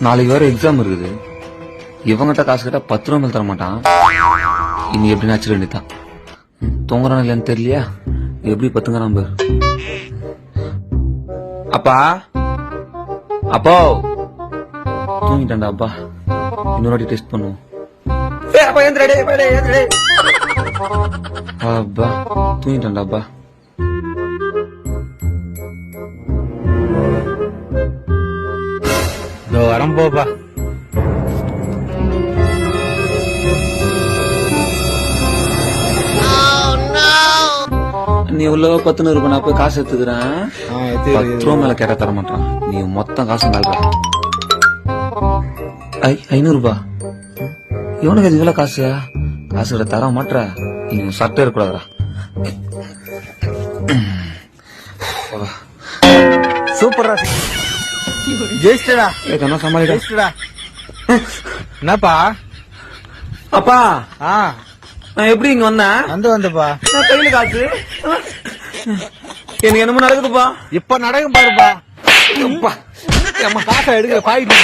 நாளைக்கு வேற எக்ஸாம் இருக்குது. இவங்கிட்ட காசு கேட்டா 10 ரூபா மேல தர மாட்டான். இனி எப்படி அடிச்சிட வேண்டியதான். தூங்குறான் இல்லன்னு தெரியலையா, எப்படி பத்துங்கிறான் பேர். அப்பா அப்போ தூங்கிட்டான்டா. அப்பா இன்னொரு வாட்டி டெஸ்ட் பண்ணுவோம். அப்பா தூங்கிட்டான்டா. அப்பா வரம் போப்பா. நீ எவ்வளவு 10 ரூபாய் நான் போய் காசு எடுத்துக்கிறேன். 10 ரூபா மேல கேட்ட தர மாட்டான். நீ மொத்தம் காசு மேல 500 ரூபாய். இவனுக்கு இவ்வளவு காசு கிட்ட தர மாட்டா. நீ சட்டை இருக்கக்கூடாதா. சூப்பரா ஜெயிச்சிட்டா. சமாளிடா. என்னப்பா? அப்பா நான் எப்படி இங்க வந்தப்பா கையில காசு எனக்கு என்னமோ நடக்குதுப்பா. இப்ப நடக்கும் பாருப்பா. காசை எடுக்கிற பாயிட்டு